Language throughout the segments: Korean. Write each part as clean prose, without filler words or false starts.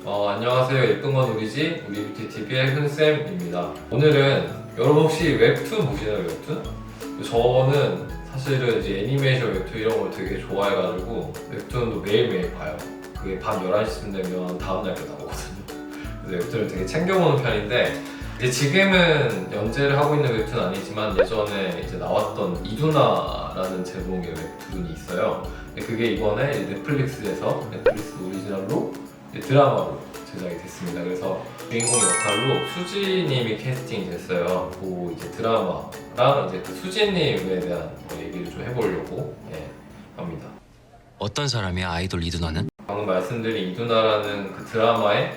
안녕하세요. 예쁜 건 우리지 우리뷰티TV의 훈쌤입니다. 오늘은 여러분 혹시 웹툰 보시나요? 웹툰? 저는 사실은 이제 애니메이션 웹툰 이런 걸 되게 좋아해가지고 웹툰도 매일매일 봐요. 그게 밤 11시쯤 되면 다음날도 나오거든요. 그래서 웹툰을 되게 챙겨보는 편인데 이제 지금은 연재를 하고 있는 웹툰은 아니지만 예전에 이제 나왔던 이두나라는 제목의 웹툰이 있어요. 그게 이번에 넷플릭스에서 넷플릭스 오리지널로 드라마로 제작이 됐습니다. 그래서 주인공 역할로 수지님이 캐스팅이 됐어요. 그 이제 드라마랑 이제 그 수지님에 대한 얘기를 좀 해보려고 합니다. 어떤 사람이야, 아이돌 이두나는? 방금 말씀드린 이두나라는 그 드라마에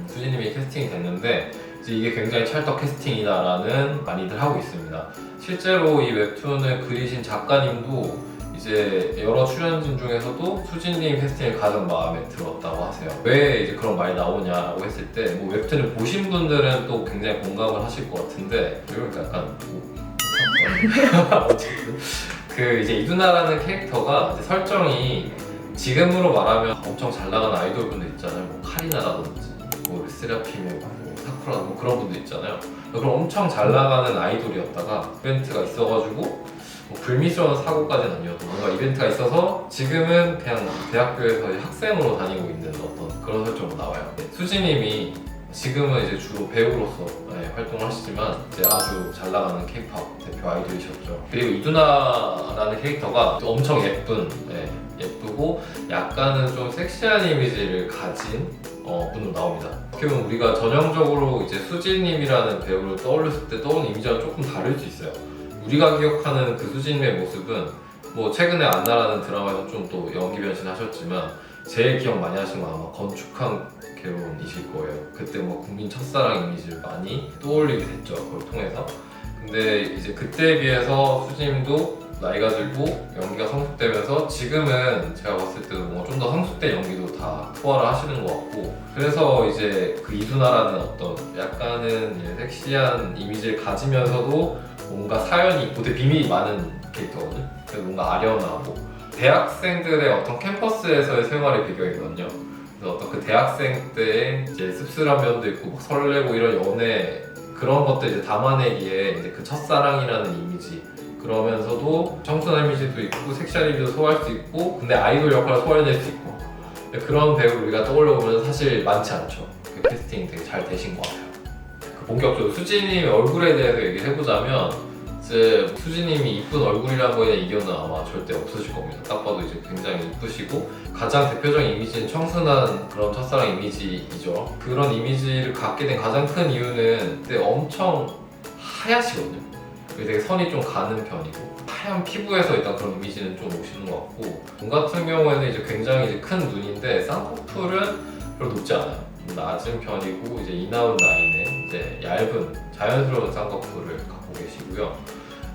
수지님이 캐스팅이 됐는데 이제 이게 굉장히 찰떡 캐스팅이다라는 많이들 하고 있습니다. 실제로 이 웹툰을 그리신 작가님도 이제 여러 출연진 중에서도 수진님 캐스팅이 가장 마음에 들었다고 하세요. 왜 이제 그런 말이 나오냐라고 했을 때 뭐 웹툰을 보신 분들은 또 굉장히 공감을 하실 것 같은데 이렇게 약간 어쨌든 그 이제 이두나라는 캐릭터가 이제 설정이 지금으로 말하면 엄청 잘 나가는 아이돌 분들 있잖아요. 뭐 카리나라든지 뭐 르세라핌의 뭐 사쿠라 뭐 그런 분들 있잖아요. 그런 엄청 잘 나가는 아이돌이었다가 이벤트가 있어가지고 뭐 불미스러운 사고까지는 아니어도 뭔가 이벤트가 있어서 지금은 그냥 대학교에서 학생으로 다니고 있는 어떤 그런 설정으로 나와요. 수지님이 지금은 이제 주로 배우로서 활동을 하시지만 이제 아주 잘 나가는 K-pop 대표 아이돌이셨죠. 그리고 이두나라는 캐릭터가 엄청 예쁘고 약간은 좀 섹시한 이미지를 가진 분으로 나옵니다. 어떻게 보면 우리가 전형적으로 이제 수지님이라는 배우를 떠올렸을 때 떠오르는 이미지와 조금 다를 수 있어요. 우리가 기억하는 그 수진님의 모습은 뭐 최근에 안나라는 드라마에서 좀 또 연기 변신하셨지만 제일 기억 많이 하신 건 아마 건축한 개론이실 거예요. 그때 뭐 국민 첫사랑 이미지를 많이 떠올리게 됐죠. 그걸 통해서. 근데 이제 그때에 비해서 수진님도 나이가 들고 연기가 성숙되면서 지금은 제가 봤을 때도 뭔가 좀 더 성숙된 연기도 다 소화를 하시는 것 같고 그래서 이제 그 이두나라는 어떤 약간은 섹시한 이미지를 가지면서도 뭔가 사연이 있고 되게 비밀이 많은 캐릭터거든요. 그래서 뭔가 아련하고 대학생들의 어떤 캠퍼스에서의 생활의 배경이거든요. 그래서 어떤 그 대학생 때의 이제 씁쓸한 면도 있고 막 설레고 이런 연애 그런 것들 이제 담아내기에 이제 그 첫사랑이라는 이미지 그러면서도 청순한 이미지도 있고 섹시한 이미지도 소화할 수 있고 근데 아이돌 역할을 소화해낼 수 있고 그런 배우를 우리가 떠올려보면 사실 많지 않죠. 그 캐스팅 되게 잘 되신 것 같아요. 본격적으로 수지님의 얼굴에 대해서 얘기를 해보자면 이제 수지님이 이쁜 얼굴이란 거에 대한 이견은 아마 절대 없으실 겁니다. 딱 봐도 이제 굉장히 이쁘시고 가장 대표적인 이미지는 청순한 그런 첫사랑 이미지이죠. 그런 이미지를 갖게 된 가장 큰 이유는 그때 엄청 하얗시거든요. 되게 선이 좀 가는 편이고 하얀 피부에서 일단 그런 이미지는 좀 오시는 것 같고 눈 같은 경우에는 이제 굉장히 이제 큰 눈인데 쌍꺼풀은 별로 높지 않아요. 낮은 편이고 이제 이나운 라인의 이제 얇은 자연스러운 쌍꺼풀을 갖고 계시고요.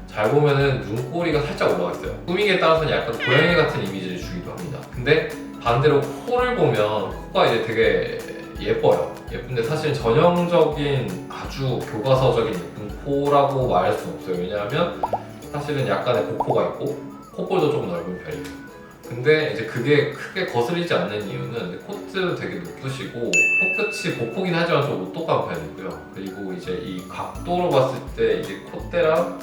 잘 보면은 눈꼬리가 살짝 올라가 있어요. 꾸미기에 따라서는 약간 고양이 같은 이미지를 주기도 합니다. 근데 반대로 코를 보면 코가 이제 되게 예뻐요. 예쁜데 사실 전형적인 아주 교과서적인 예쁜 코라고 말할 수는 없어요. 왜냐하면 사실은 약간의 고코가 있고 콧볼도 좀 넓은 편이에요. 근데 이제 그게 크게 거슬리지 않는 이유는 콧대도 되게 높으시고 코끝이 보코긴 하지만 좀 오똑한 편이고요. 그리고 이제 이 각도로 봤을 때 이제 콧대랑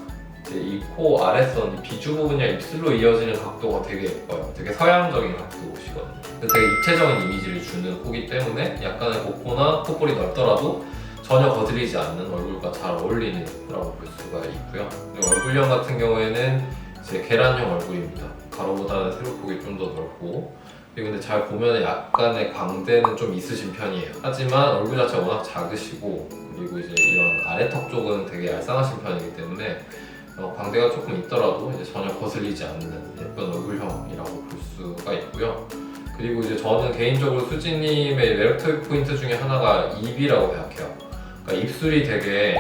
이제 이 코 아래선 비주 부분이랑 입술로 이어지는 각도가 되게 예뻐요. 되게 서양적인 각도시거든요. 되게 입체적인 이미지를 주는 코기 때문에 약간의 보코나 콧볼이 넓더라도 전혀 거슬리지 않는 얼굴과 잘 어울리는 코라고 볼 수가 있고요. 그리고 얼굴형 같은 경우에는 이제 계란형 얼굴입니다. 가로보다는 세로폭이 좀 더 넓고 그리고 근데 잘 보면 약간의 광대는 좀 있으신 편이에요. 하지만 얼굴 자체가 워낙 작으시고 그리고 이제 이런 아래턱 쪽은 되게 얄쌍하신 편이기 때문에 광대가 조금 있더라도 이제 전혀 거슬리지 않는 예쁜 얼굴형이라고 볼 수가 있고요. 그리고 이제 저는 개인적으로 수지님의 매력 포인트 중에 하나가 입이라고 생각해요. 그러니까 입술이 되게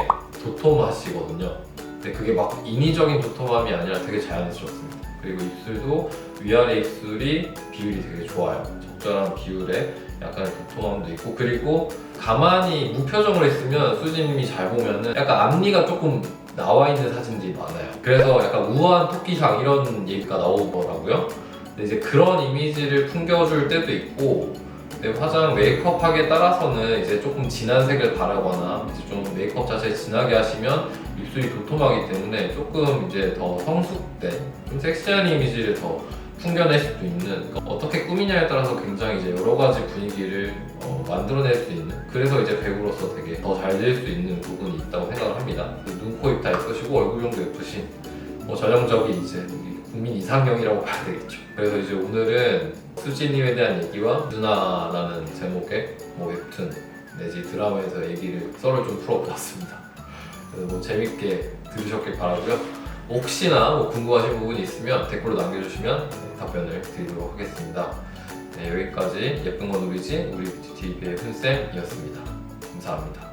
도톰하시거든요. 근데 그게 막 인위적인 도톰함이 아니라 되게 자연스럽습니다. 그리고 입술도 위아래 입술이 비율이 되게 좋아요. 적절한 비율에 약간의 도톰함도 있고 그리고 가만히 무표정으로 있으면 수지님이 잘 보면은 약간 앞니가 조금 나와 있는 사진들이 많아요. 그래서 약간 우아한 토끼상 이런 얘기가 나오더라고요. 근데 이제 그런 이미지를 풍겨줄 때도 있고 내 화장 메이크업하기에 따라서는 이제 조금 진한 색을 바르거나 이제 좀 메이크업 자체 진하게 하시면 입술이 도톰하기 때문에 조금 이제 더 성숙된 좀 섹시한 이미지를 더 풍겨낼 수도 있는, 그러니까 어떻게 꾸미냐에 따라서 굉장히 이제 여러 가지 분위기를 만들어낼 수 있는, 그래서 이제 배우로서 되게 더 잘 될 수 있는 부분이 있다고 생각을 합니다. 눈, 코, 입 다 예쁘시고 얼굴형도 예쁘신 전형적인 이제 우리 국민 이상형이라고 봐야 되겠죠. 그래서 이제 오늘은 수지님에 대한 얘기와 누나라는 제목의 웹툰 내지 드라마에서 얘기를 썰을 좀 풀어보았습니다. 그래서 재밌게 들으셨길 바라고요. 혹시나 궁금하신 부분이 있으면 댓글로 남겨주시면 답변을 드리도록 하겠습니다. 네, 여기까지 예쁜 건 우리지 우리 뷰티 TV의 훈쌤이었습니다. 감사합니다.